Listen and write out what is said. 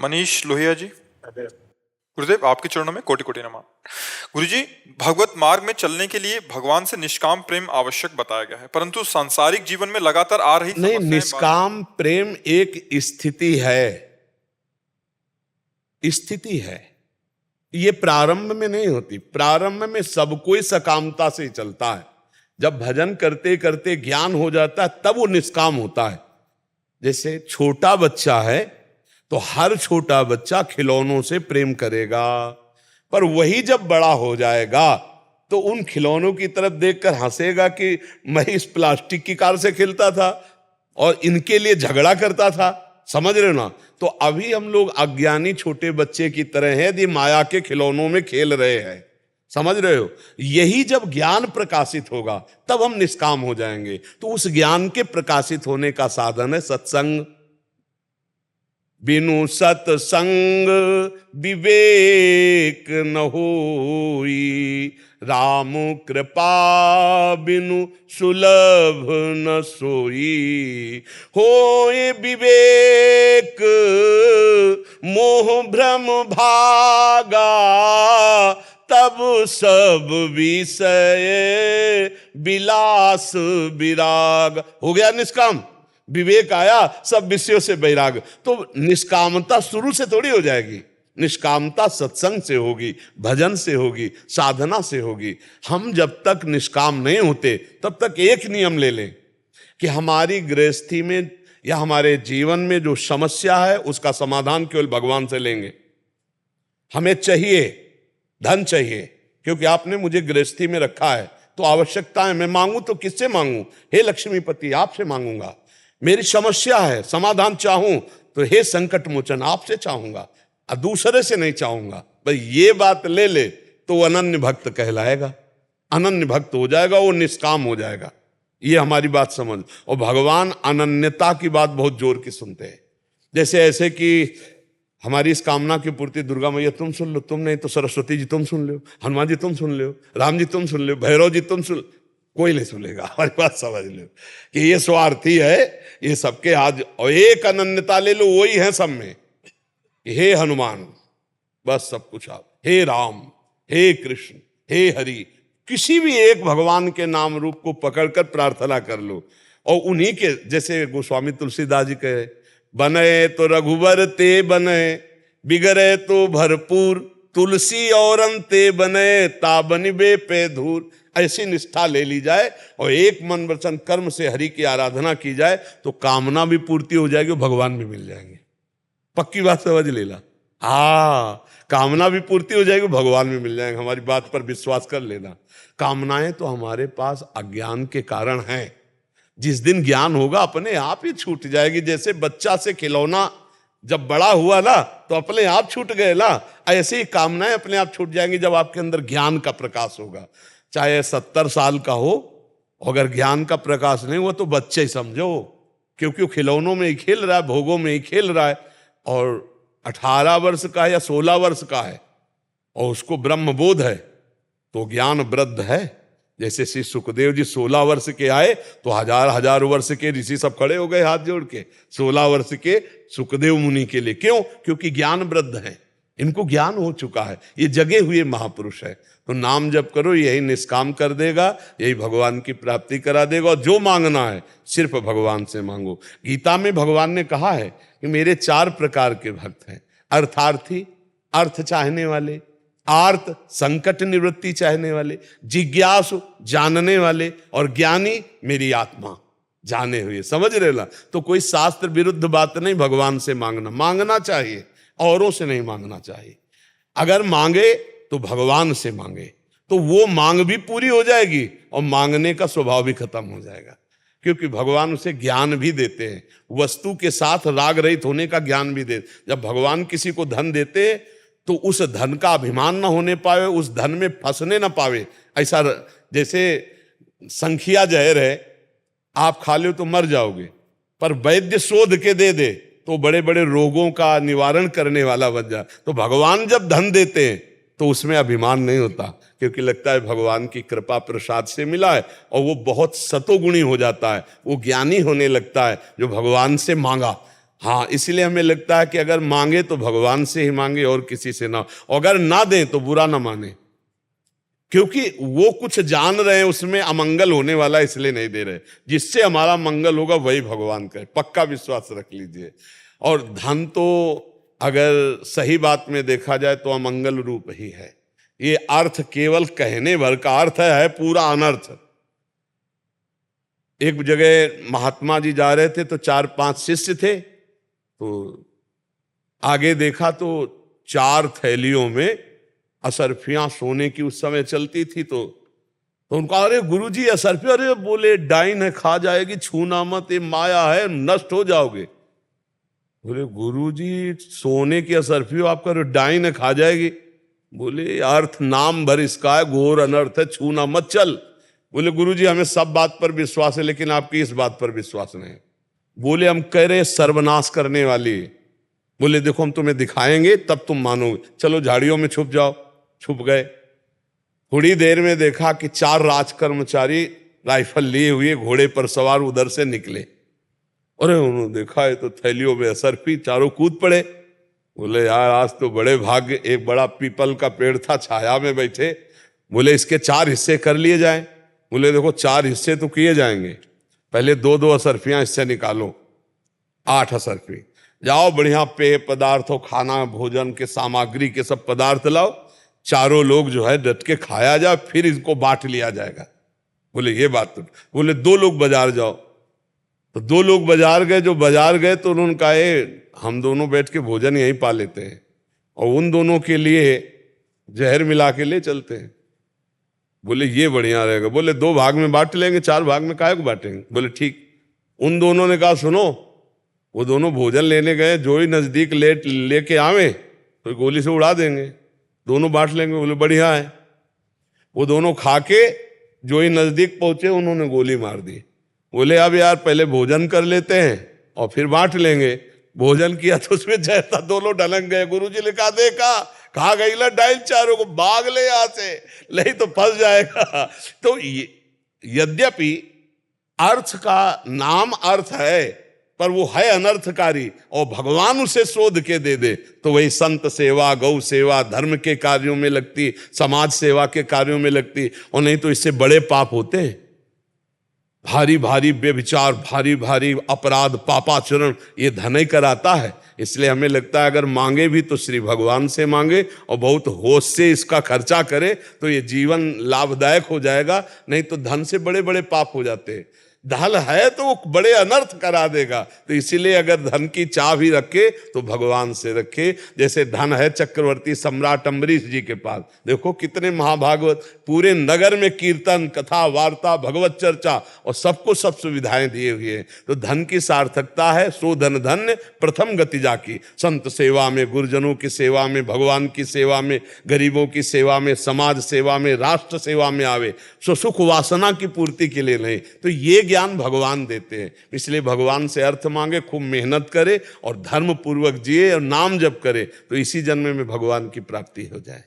मनीष लोहिया जी। गुरुदेव, आपके चरणों में कोटि कोटि नमन। गुरुजी, भगवत मार्ग में चलने के लिए भगवान से निष्काम प्रेम आवश्यक बताया गया है, परंतु सांसारिक जीवन में लगातार आ रही नहीं, निष्काम प्रेम एक स्थिति है, स्थिति है। ये प्रारंभ में नहीं होती। प्रारंभ में सब कोई सकामता से चलता है। जब भजन करते करते ज्ञान हो जाता है तब वो निष्काम होता है। जैसे छोटा बच्चा है तो हर छोटा बच्चा खिलौनों से प्रेम करेगा, पर वही जब बड़ा हो जाएगा तो उन खिलौनों की तरफ देखकर हंसेगा कि मैं इस प्लास्टिक की कार से खेलता था और इनके लिए झगड़ा करता था। समझ रहे हो ना? तो अभी हम लोग अज्ञानी छोटे बच्चे की तरह हैं, यदि माया के खिलौनों में खेल रहे हैं। समझ रहे हो? यही जब ज्ञान प्रकाशित होगा तब हम निष्काम हो जाएंगे। तो उस ज्ञान के प्रकाशित होने का साधन है सत्संग। बिनु सत्संग विवेक न होई, राम कृपा बिनु सुलभ न सोई। होए विवेक मोह भ्रम भागा, तब सब विषय विलास विराग। हो गया निष्काम। विवेक आया, सब विषयों से वैराग। तो निष्कामता शुरू से थोड़ी हो जाएगी। निष्कामता सत्संग से होगी, भजन से होगी, साधना से होगी। हम जब तक निष्काम नहीं होते तब तक एक नियम ले लें कि हमारी गृहस्थी में या हमारे जीवन में जो समस्या है उसका समाधान केवल भगवान से लेंगे। हमें चाहिए, धन चाहिए, क्योंकि आपने मुझे गृहस्थी में रखा है तो आवश्यकता है। मैं मांगू तो किससे मांगू? हे लक्ष्मीपति, आपसे मांगूंगा। मेरी समस्या है, समाधान चाहूं तो हे संकट मोचन, आपसे चाहूंगा, दूसरे से नहीं चाहूंगा। भाई ये बात ले ले तो वो अनन्य भक्त कहलाएगा, अनन्य भक्त हो जाएगा, वो निष्काम हो जाएगा। ये हमारी बात समझ। और भगवान अनन्यता की बात बहुत जोर की सुनते हैं। जैसे ऐसे कि हमारी इस कामना की पूर्ति दुर्गा मैया तुम सुन लो, तुम नहीं तो सरस्वती जी तुम सुन लो, हनुमान जी तुम सुन लो, राम जी तुम सुन लो, भैरव जी तुम सुन। कोई नहीं सुनेगा। हमारी बात समझ लो कि ये स्वार्थी है, ये सबके आज। और एक अनन्यता ले लो, वही है सब में। हे हनुमान, बस सब कुछ आप। हे राम, हे कृष्ण, हे हरि, किसी भी एक भगवान के नाम रूप को पकड़कर प्रार्थना कर लो। और उन्हीं के जैसे गोस्वामी तुलसीदास जी कहे, बने तो रघुवर ते बने, बिगड़े तो भरपूर, तुलसी और अंते बने, ता बनिबे पे धूर। ऐसी निष्ठा ले ली जाए और एक मन वचन कर्म से हरि की आराधना की जाए तो कामना भी पूर्ति हो जाएगी और भगवान भी मिल जाएंगे। पक्की बात समझ लेना। हाँ, कामना भी पूर्ति हो जाएगी, भगवान भी मिल जाएंगे। हमारी बात पर विश्वास कर लेना। कामनाएं तो हमारे पास अज्ञान के कारण हैं। जिस दिन ज्ञान होगा अपने आप ही छूट जाएगी। जैसे बच्चा से खिलौना जब बड़ा हुआ ना तो अपने आप छूट गए ना, ऐसे ही कामनाएं अपने आप छूट जाएंगी जब आपके अंदर ज्ञान का प्रकाश होगा। चाहे 70 साल का हो, अगर ज्ञान का प्रकाश नहीं हुआ तो बच्चे ही समझो, क्योंकि खिलौनों में ही खेल रहा है, भोगों में ही खेल रहा है। और 18 वर्ष का है या 16 वर्ष का है और उसको ब्रह्म बोध है तो ज्ञान वृद्ध है। जैसे श्री सुखदेव जी 16 वर्ष के आए तो हजार वर्ष के ऋषि सब खड़े हो गए हाथ जोड़ के 16 वर्ष के सुखदेव मुनि के लिए। क्यों? क्योंकि ज्ञान वृद्ध है, इनको ज्ञान हो चुका है, ये जगे हुए महापुरुष है। तो नाम जप करो, यही निष्काम कर देगा, यही भगवान की प्राप्ति करा देगा। और जो मांगना है सिर्फ भगवान से मांगो। गीता में भगवान ने कहा है कि मेरे 4 प्रकार के भक्त हैं। अर्थार्थी, अर्थ चाहने वाले, आर्त, संकट निवृत्ति चाहने वाले, जिज्ञासु, जानने वाले, और ज्ञानी, मेरी आत्मा जाने हुए। समझ रहे ना? तो कोई शास्त्र विरुद्ध बात नहीं। भगवान से मांगना चाहिए, औरों से नहीं मांगना चाहिए। अगर मांगे तो भगवान से मांगे तो वो मांग भी पूरी हो जाएगी और मांगने का स्वभाव भी खत्म हो जाएगा। क्योंकि भगवान उसे ज्ञान भी देते हैं, वस्तु के साथ राग रहित होने का ज्ञान भी देते। जब भगवान किसी को धन देते हैं तो उस धन का अभिमान ना होने पावे, उस धन में फंसने ना पावे। ऐसा जैसे संखिया जहर है, आप खा लो तो मर जाओगे, पर वैद्य शोध के दे दे तो बड़े बड़े रोगों का निवारण करने वाला बन जाए। तो भगवान जब धन देते हैं तो उसमें अभिमान नहीं होता, क्योंकि लगता है भगवान की कृपा प्रसाद से मिला है, और वो बहुत सतोगुणी हो जाता है, वो ज्ञानी होने लगता है जो भगवान से मांगा। हाँ, इसलिए हमें लगता है कि अगर मांगे तो भगवान से ही मांगे और किसी से ना, अगर ना दें तो बुरा ना माने, क्योंकि वो कुछ जान रहे हैं उसमें अमंगल होने वाला, इसलिए नहीं दे रहे। जिससे हमारा मंगल होगा वही भगवान का है, पक्का विश्वास रख लीजिए। और धन तो अगर सही बात में देखा जाए तो अमंगल रूप ही है। ये अर्थ केवल कहने भर का अर्थ है पूरा अनर्थ। एक जगह महात्मा जी जा रहे थे तो 4-5 शिष्य थे, तो आगे देखा तो 4 थैलियों में असरफियां सोने की उस समय चलती थी। तो उनका, अरे गुरुजी असरफियां, अरे बोले डाइन है, खा जाएगी, छूना मत, ये माया है, नष्ट हो जाओगे। बोले गुरुजी सोने की असरफियों आपका डाइन है, खा जाएगी। बोले अर्थ नाम भर इसका है, घोर अनर्थ है, छूना मत चल। बोले गुरुजी हमें सब बात पर विश्वास है लेकिन आपकी इस बात पर विश्वास नहीं। बोले हम कह रहे सर्वनाश करने वाली। बोले देखो हम तुम्हें दिखाएंगे तब तुम मानोगे, चलो झाड़ियों में छुप जाओ। छुप गए। थोड़ी देर में देखा कि 4 राज कर्मचारी राइफल लिए हुए घोड़े पर सवार उधर से निकले। अरे उन्होंने देखा है तो थैलियों में असरफी, चारों कूद पड़े। बोले यार आज तो बड़े भाग्य, एक बड़ा पीपल का पेड़ था, छाया में बैठे। बोले इसके 4 हिस्से कर लिए जाएं। बोले देखो 4 हिस्से तो किए जाएंगे, पहले 2-2 असरफियां इससे निकालो, 8 असरफी। जाओ बढ़िया पेय पदार्थ, खाना भोजन के सामग्री के सब पदार्थ लाओ, चारों लोग जो है डट के खाया जाए, फिर इसको बांट लिया जाएगा। बोले ये बात तो। बोले 2 लोग बाजार जाओ। तो 2 लोग बाजार गए। जो बाजार गए तो उन्होंने कहा हम दोनों बैठ के भोजन यहीं पा लेते हैं और उन दोनों के लिए जहर मिला के ले चलते हैं। बोले ये बढ़िया रहेगा। बोले 2 भाग में बांट लेंगे, 4 भाग में काहे को बांटेंगे। बोले ठीक। उन दोनों ने कहा सुनो, वो दोनों भोजन लेने गए, जो ही नजदीक लेके आवे तो गोली से उड़ा देंगे, दोनों बांट लेंगे। बोले बढ़िया है। वो दोनों खा के जो ही नजदीक पहुंचे उन्होंने गोली मार दी। बोले अब यार पहले भोजन कर लेते हैं और फिर बांट लेंगे। भोजन किया तो उसमें जय था, दोनों ढलक गए। गुरुजी ने कहा देखा, कहा गई ला डाइल, चारों को भाग ले यहां से, नहीं तो फंस जाएगा। तो यद्यपि अर्थ का नाम अर्थ है पर वो है अनर्थकारी, और भगवान उसे शोध के दे दे तो वही संत सेवा, गौ सेवा, धर्म के कार्यों में लगती, समाज सेवा के कार्यों में लगती, और नहीं तो इससे बड़े पाप होते हैं। भारी भारी व्यभिचार, भारी भारी अपराध, पापाचरण ये धन ही कराता है। इसलिए हमें लगता है अगर मांगे भी तो श्री भगवान से मांगे और बहुत होश से इसका खर्चा करे तो ये जीवन लाभदायक हो जाएगा। नहीं तो धन से बड़े बड़े पाप हो जाते हैं। धन है तो वो बड़े अनर्थ करा देगा। तो इसीलिए अगर धन की चाह भी रखे तो भगवान से रखे। जैसे धन है चक्रवर्ती सम्राट अम्बरीश जी के पास, देखो कितने महाभागवत, पूरे नगर में कीर्तन, कथा, वार्ता, भगवत चर्चा और सबको सब सुविधाएं दिए हुए हैं। तो धन की सार्थकता है सो धन धन्य प्रथम गति जाकी। संत सेवा में, गुरुजनों की सेवा में, भगवान की सेवा में, गरीबों की सेवा में, समाज सेवा में, राष्ट्र सेवा में आवे, सो सुख वासना की पूर्ति के लिए नहीं। तो ये ज्ञान भगवान देते हैं। इसलिए भगवान से अर्थ मांगे, खूब मेहनत करे और धर्म पूर्वक जिए और नाम जप करे तो इसी जन्म में भगवान की प्राप्ति हो जाए।